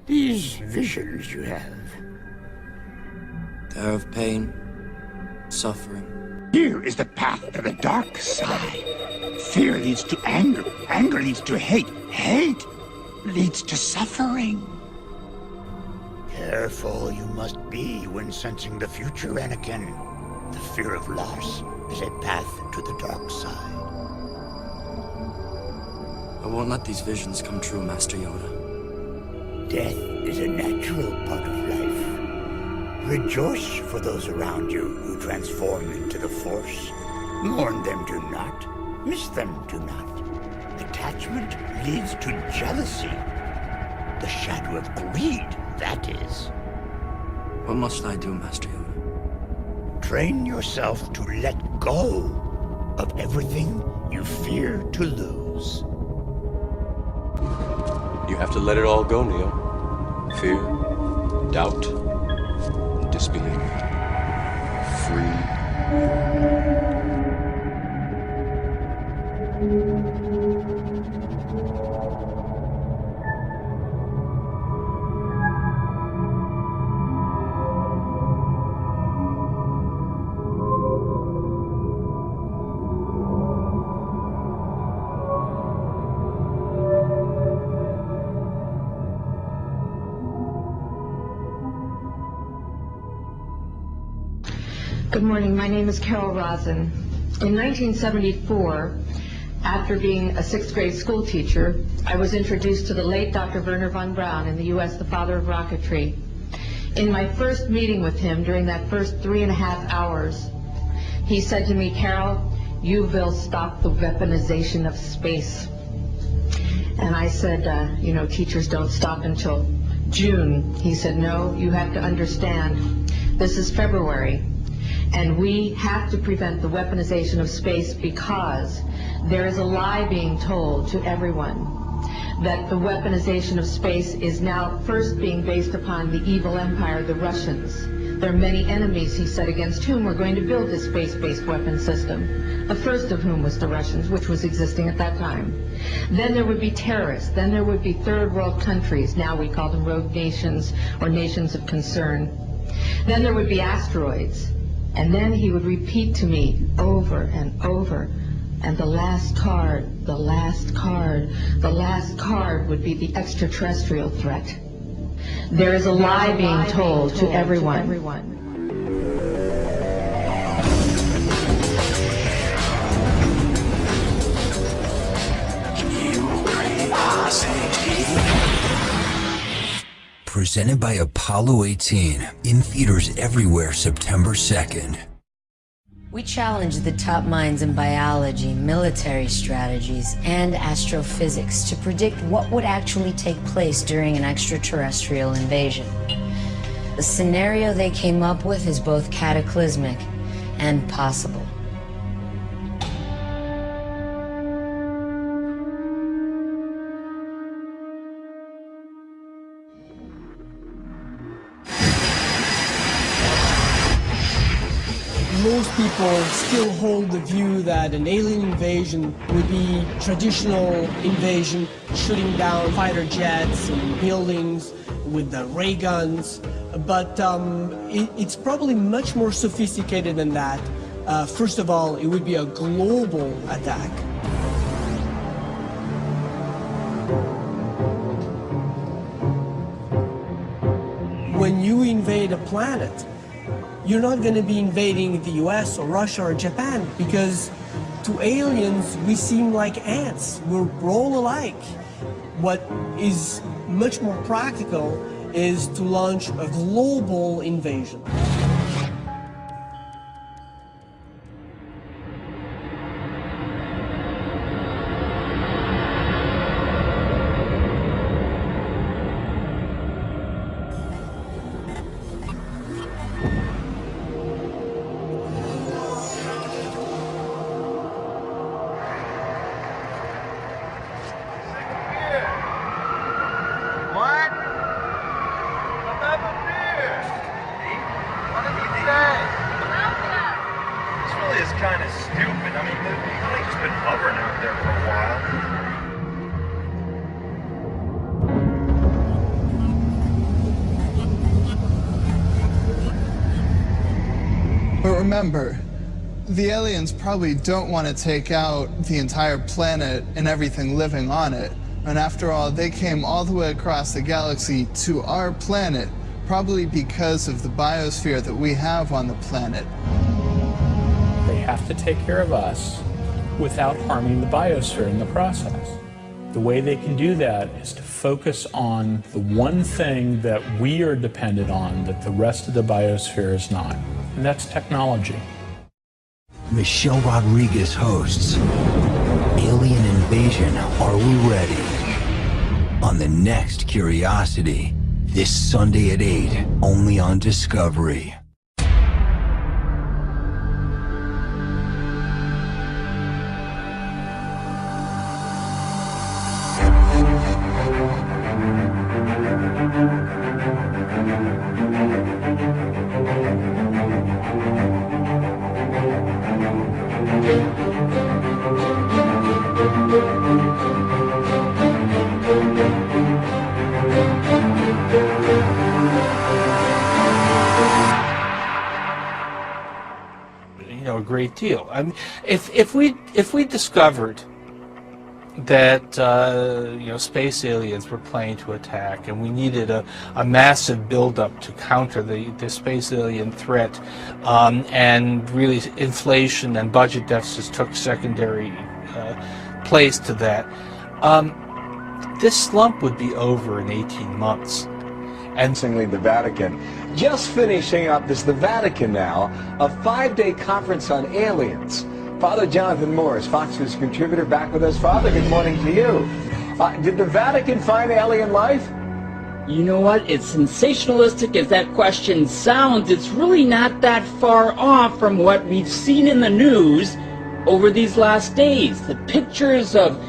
these visions you have? They're of pain, suffering. Fear is the path to the dark side. Fear leads to anger. Anger leads to hate. Hate leads to suffering. Careful you must be when sensing the future, Anakin. The fear of loss is a path to the dark side. I won't let these visions come true, Master Yoda. Death is a natural part of life. Rejoice for those around you who transform into the Force. Mourn them, do not. Miss them, do not. Attachment leads to jealousy. The shadow of greed, that is. What must I do, Master Yoda? Train yourself to let go of everything you fear to lose. You have to let it all go, Neo. Fear, doubt, disbelief. Free. Good morning. My name is Carol Rosen. In 1974, after being a sixth grade school teacher, I was introduced to the late Dr. Wernher von Braun in the U.S., the father of rocketry. In my first meeting with him, during that first 3.5 hours, he said to me, "Carol, you will stop the weaponization of space." And I said, teachers don't stop until June. He said, "No, you have to understand, this is February. And we have to prevent the weaponization of space because there is a lie being told to everyone that the weaponization of space is now first being based upon the evil empire, the Russians. There are many enemies," he said, "against whom we're going to build this space-based weapon system. The first of whom was the Russians, which was existing at that time. Then there would be terrorists. Then there would be third world countries. Now we call them rogue nations or nations of concern. Then there would be asteroids. And then he would repeat to me over and over, and the last card, the last card, the last card would be the extraterrestrial threat. There is a lie being told to everyone. Presented by Apollo 18, in theaters everywhere September 2nd. We challenge the top minds in biology, military strategies, and astrophysics to predict what would actually take place during an extraterrestrial invasion. The scenario they came up with is both cataclysmic and possible. Most people still hold the view that an alien invasion would be traditional invasion, shooting down fighter jets and buildings with the ray guns, but it's probably much more sophisticated than that. First of all, it would be a global attack. When you invade a planet, you're not going to be invading the US or Russia or Japan, because to aliens, we seem like ants. We're all alike. What is much more practical is to launch a global invasion. remember, the aliens probably don't want to take out the entire planet and everything living on it. And after all, they came all the way across the galaxy to our planet, probably because of the biosphere that we have on the planet. They have to take care of us without harming the biosphere in the process. The way they can do that is to focus on the one thing that we are dependent on that the rest of the biosphere is not, and that's technology. Michelle Rodriguez hosts Alien Invasion, Are We Ready? On the next Curiosity, this Sunday at 8, only on Discovery. A great deal. I mean, if we discovered that space aliens were planning to attack, and we needed a massive buildup to counter the space alien threat, and really inflation and budget deficits took secondary place to that, this slump would be over in 18 months. And the Vatican. Just finishing up the Vatican now, a 5-day conference on aliens. Father Jonathan Morris, Fox News contributor, back with us. Father, good morning to you. Did the Vatican find alien life? You know what? It's sensationalistic as that question sounds. It's really not that far off from what we've seen in the news over these last days. The pictures of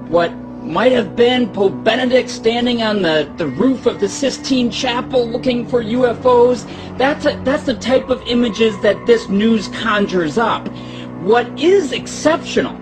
what might have been Pope Benedict standing on the roof of the Sistine Chapel looking for UFOs. That's the type of images that this news conjures up. What is exceptional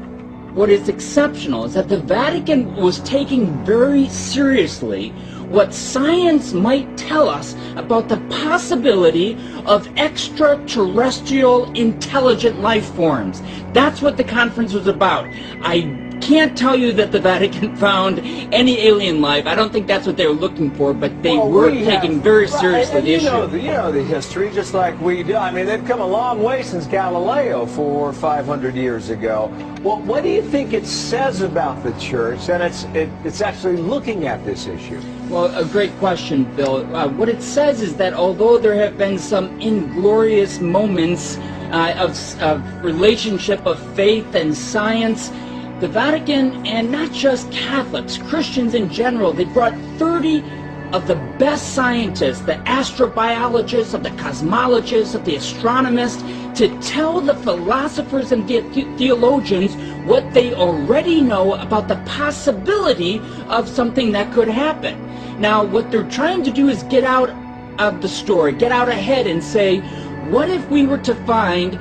is that the Vatican was taking very seriously what science might tell us about the possibility of extraterrestrial intelligent life forms. That's what the conference was about. I can't tell you that the Vatican found any alien life. I don't think that's what they were looking for, but they were taking very seriously the issue. You know the history, just like we do. I mean, they've come a long way since Galileo 400 or 500 years ago. Well, what do you think it says about the church, and it's actually looking at this issue? Well, a great question, Bill. What it says is that although there have been some inglorious moments of relationship of faith and science, the Vatican, and not just Catholics, Christians in general, they brought 30 of the best scientists, the astrobiologists, of the cosmologists, of the astronomers, to tell the philosophers and theologians what they already know about the possibility of something that could happen. Now, what they're trying to do is get out of the story, get out ahead and say, what if we were to find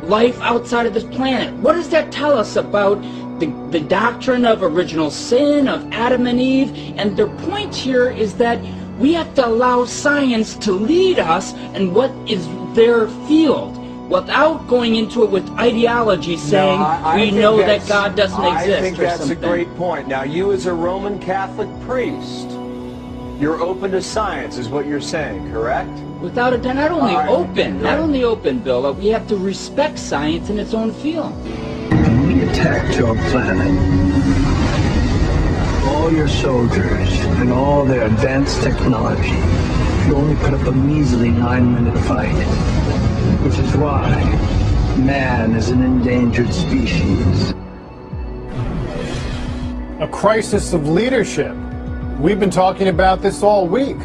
life outside of this planet? What does that tell us about the doctrine of original sin, of Adam and Eve? And their point here is that we have to allow science to lead us in what is their field, without going into it with ideology saying we know that God doesn't exist. I think that's a great point. Now, you as a Roman Catholic priest, you're open to science, is what you're saying, correct? Without a doubt, not only open, Bill, we have to respect science in its own field. We attacked your planet. All your soldiers and all their advanced technology could only put up a measly 9-minute fight. Which is why man is an endangered species. A crisis of leadership. We've been talking about this all week.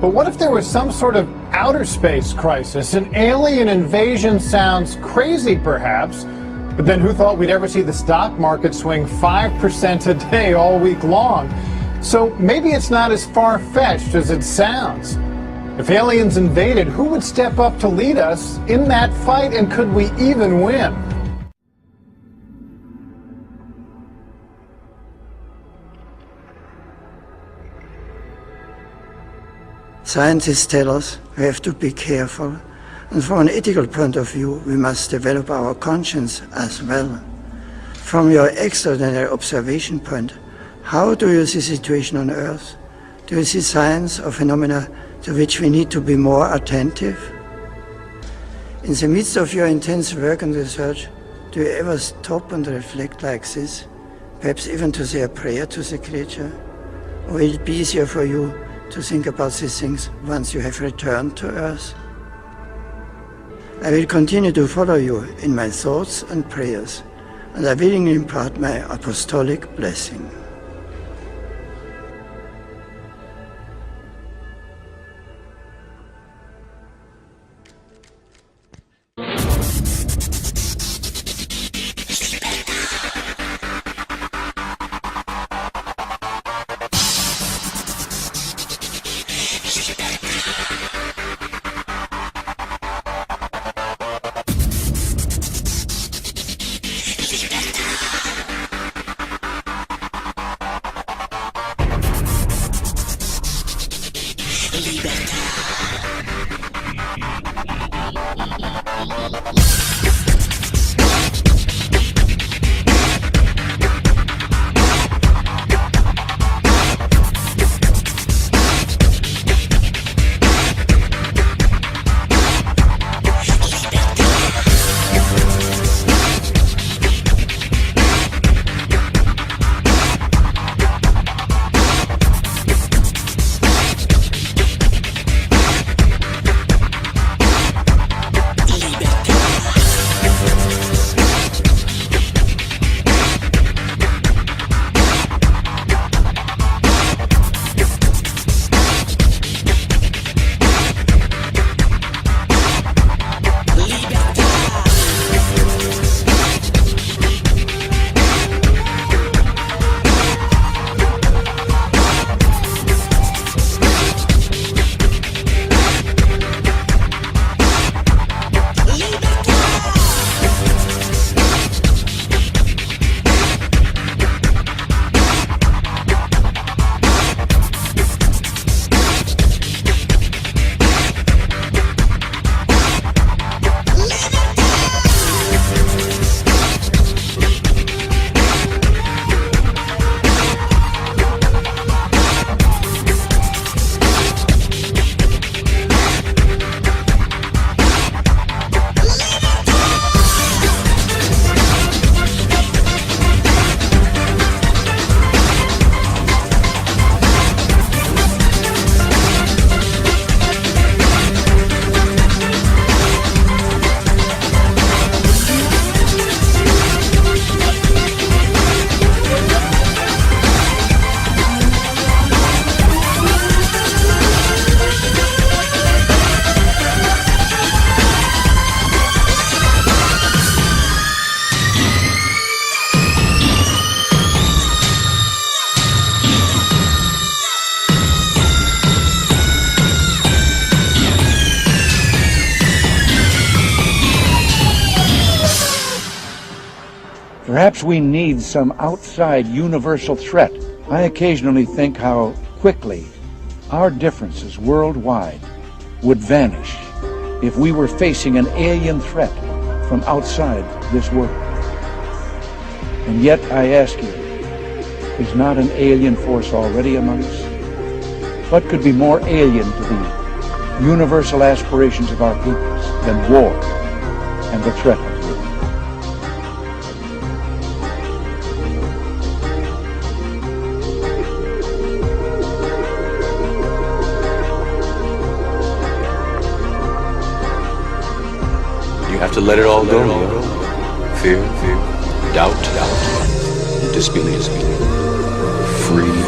But what if there was some sort of outer space crisis? An alien invasion sounds crazy, perhaps, but then who thought we'd ever see the stock market swing 5% a day all week long? So maybe it's not as far-fetched as it sounds. If aliens invaded, who would step up to lead us in that fight, and could we even win? Scientists tell us we have to be careful And from an ethical point of view, we must develop our conscience as well. From your extraordinary observation point, how do you see the situation on Earth? Do you see signs or phenomena to which we need to be more attentive? In the midst of your intense work and research, do you ever stop and reflect like this? Perhaps even to say a prayer to the Creator? Or will it be easier for you to think about these things once you have returned to Earth? I will continue to follow you in my thoughts and prayers, and I willingly impart my apostolic blessing. Perhaps we need some outside universal threat. I occasionally think how quickly our differences worldwide would vanish if we were facing an alien threat from outside this world. And yet I ask you, is not an alien force already among us? What could be more alien to the universal aspirations of our peoples than war and the threat of war? You have to let it all go, Neo. Fear, doubt, disbelief. Free